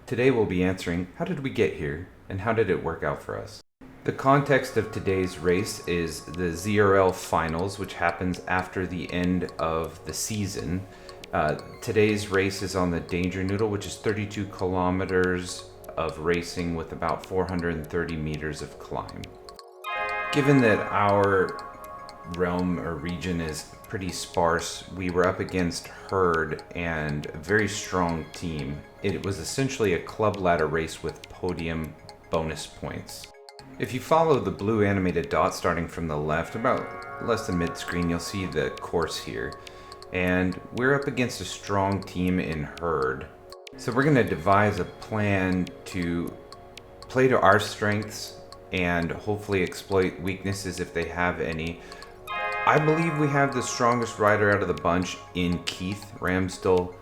Today we'll be answering, how did we get here and how did it work out for us? The context of today's race is the ZRL finals, which happens after the end of the season. Today's race is on the Danger Noodle, which is 32 kilometers of racing with about 430 meters of climb. Given that our realm or region is pretty sparse, we were up against Herd and a very strong team. It was essentially a club ladder race with podium bonus points. If you follow the blue animated dot starting from the left, about less than mid-screen, you'll see the course here. And we're up against a strong team in Herd. So we're going to devise a plan to play to our strengths and hopefully exploit weaknesses if they have any. I believe we have the strongest rider out of the bunch in Keith Ramsdell,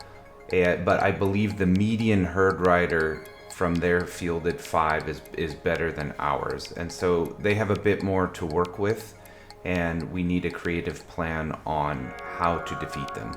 but I believe the median Herd rider from their fielded 5 is better than ours. And so they have a bit more to work with, and we need a creative plan on how to defeat them.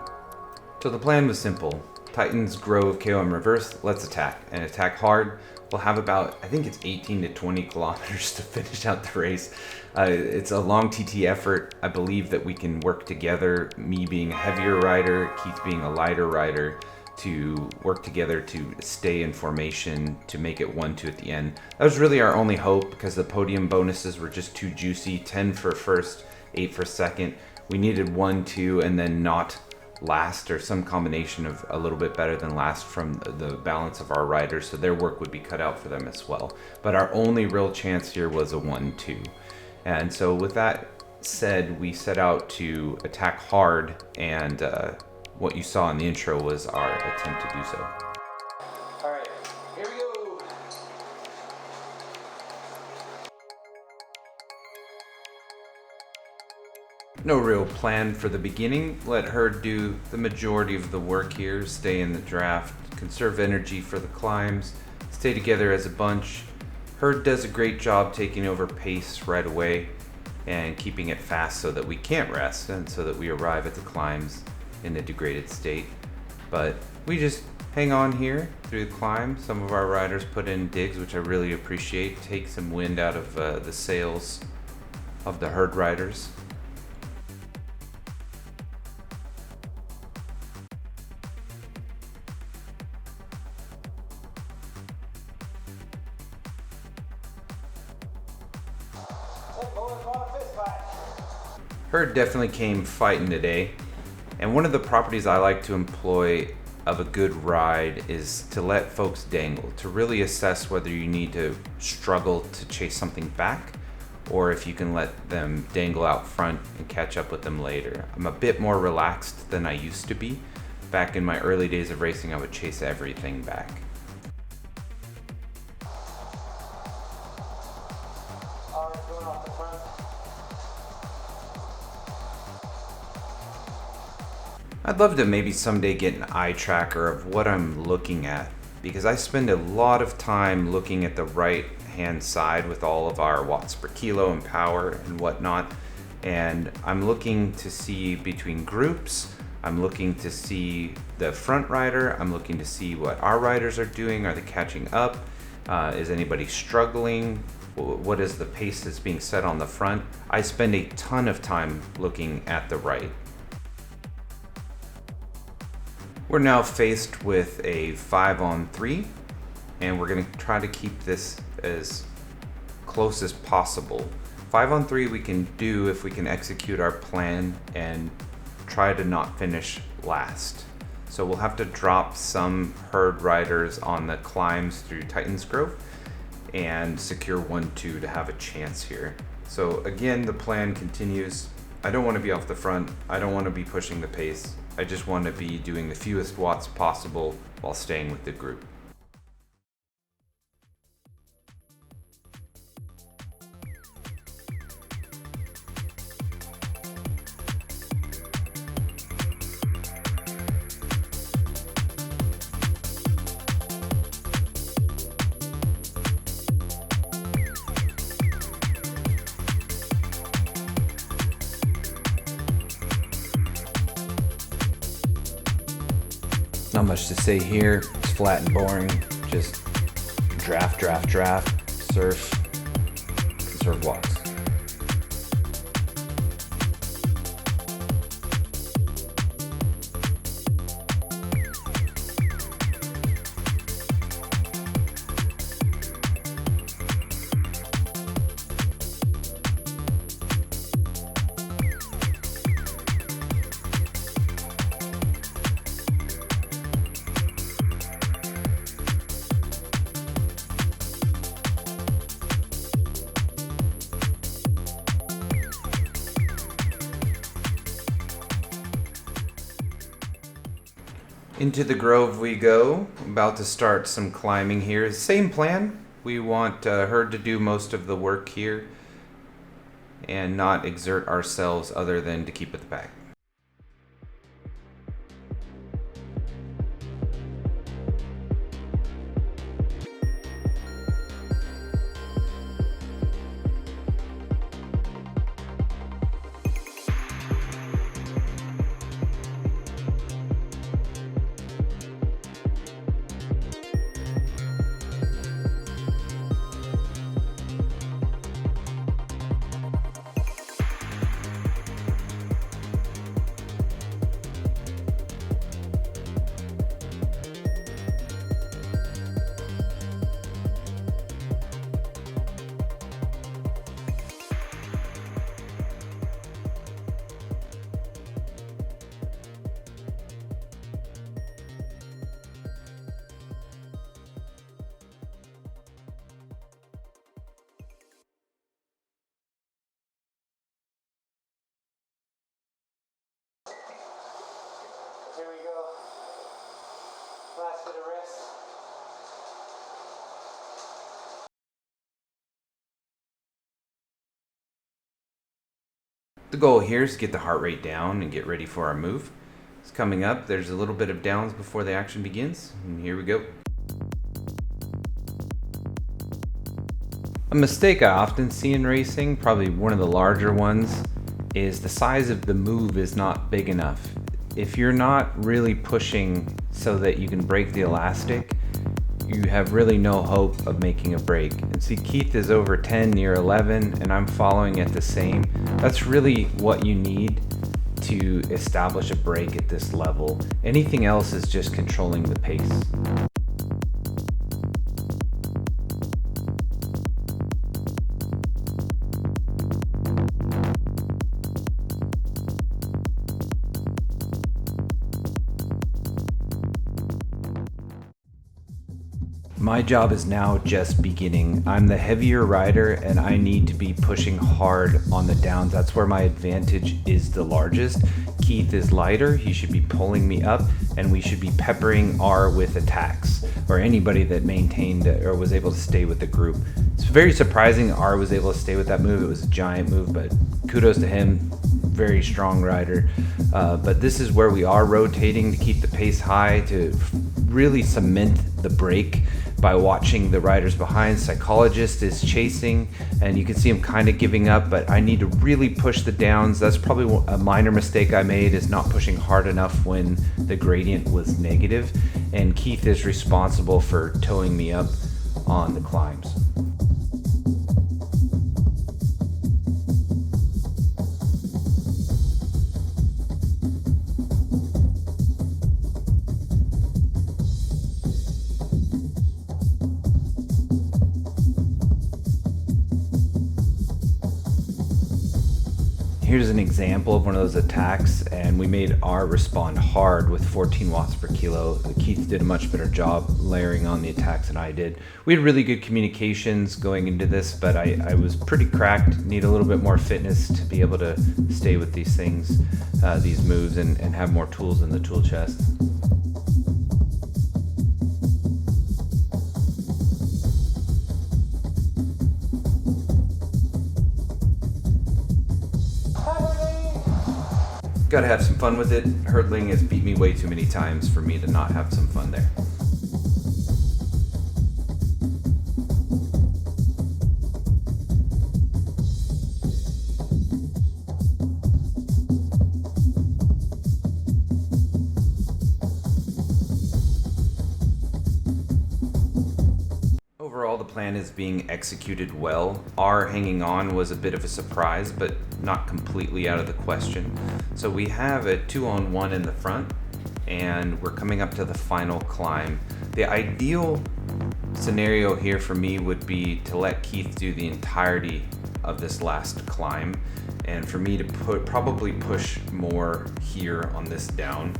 So the plan was simple. Titans Grove KOM reverse, let's attack, and attack hard. We'll have about, I think it's 18 to 20 kilometers to finish out the race. It's a long TT effort. I believe that we can work together, me being a heavier rider, Keith being a lighter rider, to work together to stay in formation to make it 1-2 at the end. That was really our only hope because the podium bonuses were just too juicy. 10 for first, 8 for second. We needed 1-2 and then not last, or some combination of a little bit better than last from the balance of our riders, so their work would be cut out for them as well. But our only real chance here was a 1-2. And so with that said, we set out to attack hard, and what you saw in the intro was our attempt to do so. All right, here we go. No real plan for the beginning. Let her do the majority of the work here, stay in the draft, conserve energy for the climbs, stay together as a bunch. Herd does a great job taking over pace right away and keeping it fast so that we can't rest and so that we arrive at the climbs in a degraded state. But we just hang on here through the climb. Some of our riders put in digs, which I really appreciate, take some wind out of the sails of the Herd riders. Herd definitely came fighting today, and one of the properties I like to employ of a good ride is to let folks dangle, to really assess whether you need to struggle to chase something back or if you can let them dangle out front and catch up with them later. I'm a bit more relaxed than I used to be. Back in my early days of racing, I would chase everything back. I'd love to maybe someday get an eye tracker of what I'm looking at, because I spend a lot of time looking at the right hand side with all of our watts per kilo and power and whatnot, and I'm looking to see between groups, I'm looking to see the front rider, I'm looking to see what our riders are doing. Are they catching up? Is anybody struggling? What is the pace that's being set on the front? I spend a ton of time looking at the right. We're now faced with a 5-on-3, and we're going to try to keep this as close as possible. 5-on-3 we can do if we can execute our plan and try to not finish last. So we'll have to drop some Herd riders on the climbs through Titans Grove and secure 1-2 to have a chance here. So again, the plan continues. I don't want to be off the front. I don't want to be pushing the pace. I just want to be doing the fewest watts possible while staying with the group. Not much to say here, it's flat and boring. Just draft, draft, draft, surf, conserve watts. Into the grove we go. About to start some climbing here. Same plan. We want her to do most of the work here and not exert ourselves other than to keep at the back. Here we go. Last bit of rest. The goal here is to get the heart rate down and get ready for our move. It's coming up. There's a little bit of downs before the action begins. And here we go. A mistake I often see in racing, probably one of the larger ones, is the size of the move is not big enough. If you're not really pushing so that you can break the elastic, you have really no hope of making a break. And see, Keith is over 10, near 11, and I'm following at the same. That's really what you need to establish a break at this level. Anything else is just controlling the pace. My job is now just beginning. I'm the heavier rider and I need to be pushing hard on the downs. That's where my advantage is the largest. Keith is lighter, he should be pulling me up, and we should be peppering R with attacks, or anybody that maintained or was able to stay with the group. It's very surprising R was able to stay with that move. It was a giant move, but kudos to him. Very strong rider. But this is where we are rotating to keep the pace high, to really cement the break by watching the riders behind. Psychologist is chasing, and you can see him kind of giving up, but I need to really push the downs. That's probably a minor mistake I made, is not pushing hard enough when the gradient was negative, and Keith is responsible for towing me up on the climbs. Here's an example of one of those attacks, and we made R respond hard with 14 watts per kilo. Keith did a much better job layering on the attacks than I did. We had really good communications going into this, but I was pretty cracked. Need a little bit more fitness to be able to stay with these things, these moves, and have more tools in the tool chest. Gotta have some fun with it. Hurdling has beat me way too many times for me to not have some fun there. plan is being executed well. Our hanging on was a bit of a surprise, but not completely out of the question. So we have a 2-on-1 in the front, and we're coming up to the final climb. The ideal scenario here for me would be to let Keith do the entirety of this last climb, and for me to probably push more here on this down.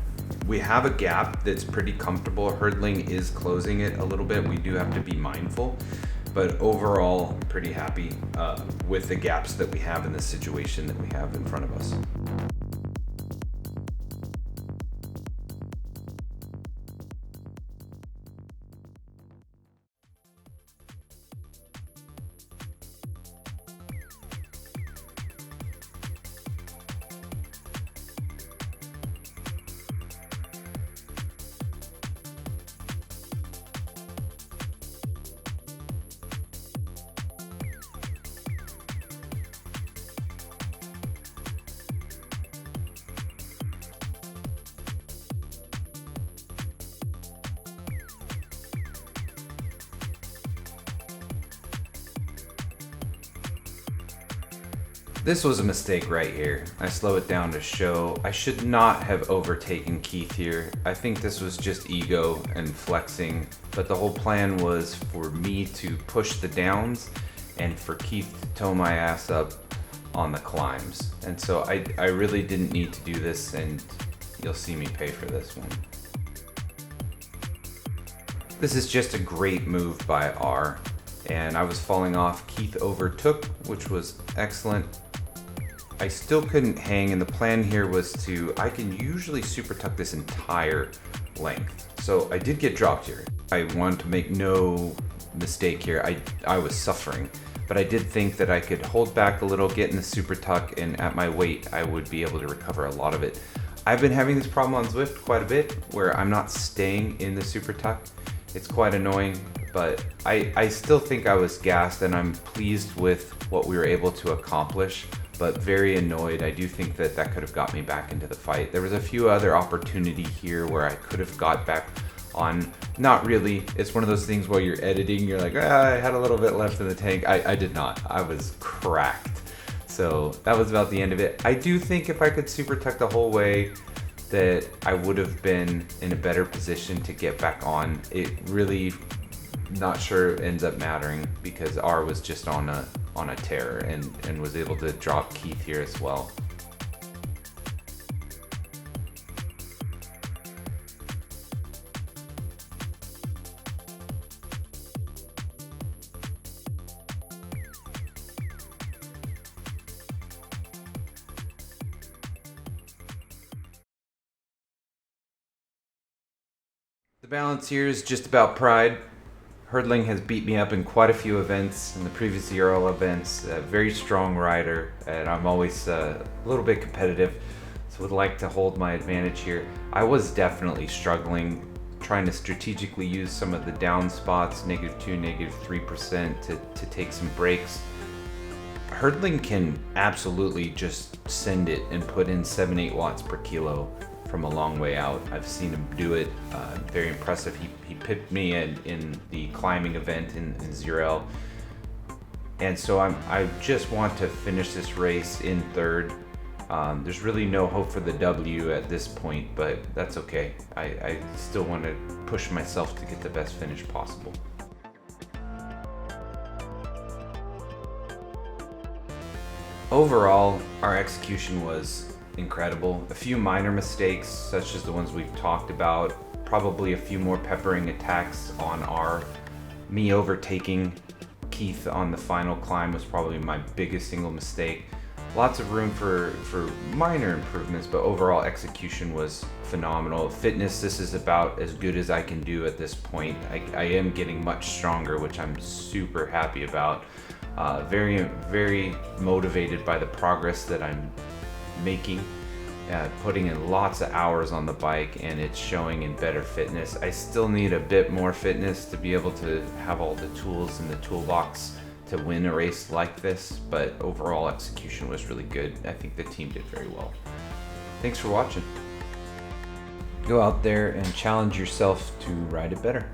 We have a gap that's pretty comfortable. Hurdling is closing it a little bit. We do have to be mindful, but overall, pretty happy with the gaps that we have in the situation that we have in front of us. This was a mistake right here. I slow it down to show. I should not have overtaken Keith here. I think this was just ego and flexing, but the whole plan was for me to push the downs and for Keith to tow my ass up on the climbs. And so I really didn't need to do this, and you'll see me pay for this one. This is just a great move by R, and I was falling off. Keith overtook, which was excellent. I still couldn't hang, and the plan here was I can usually super tuck this entire length. So I did get dropped here. I wanted to make no mistake here. I was suffering, but I did think that I could hold back a little, get in the super tuck, and at my weight, I would be able to recover a lot of it. I've been having this problem on Zwift quite a bit, where I'm not staying in the super tuck. It's quite annoying, but I still think I was gassed, and I'm pleased with what we were able to accomplish, but very annoyed. I do think that could have got me back into the fight. There was a few other opportunity here where I could have got back on. Not really. It's one of those things where you're editing, you're like, I had a little bit left in the tank. I did not. I was cracked. So that was about the end of it. I do think if I could super tuck the whole way, that I would have been in a better position to get back on. It really, not sure ends up mattering, because R was just on a tear and was able to drop Keith here as well. The balance here is just about pride. Hurdling has beat me up in quite a few events, in the previous ZRL events. A very strong rider, and I'm always a little bit competitive, so would like to hold my advantage here. I was definitely struggling, trying to strategically use some of the down spots, -2, -3%, to take some breaks. Hurdling can absolutely just send it and put in 7-8 watts per kilo from a long way out. I've seen him do it. Very impressive. He pipped me in the climbing event in ZRL, and so I just want to finish this race in third. There's really no hope for the W at this point, but that's okay. I still want to push myself to get the best finish possible. Overall, our execution was incredible. A few minor mistakes, such as the ones we've talked about, probably a few more peppering attacks on me overtaking Keith on the final climb was probably my biggest single mistake. Lots of room for minor improvements, but overall execution was phenomenal. Fitness, this is about as good as I can do at this point. I am getting much stronger, which I'm super happy about. Very, very motivated by the progress that I'm making, putting in lots of hours on the bike, and it's showing in better fitness. I still need a bit more fitness to be able to have all the tools in the toolbox to win a race like this, but overall execution was really good. I think the team did very well. Thanks for watching. Go out there and challenge yourself to ride it better.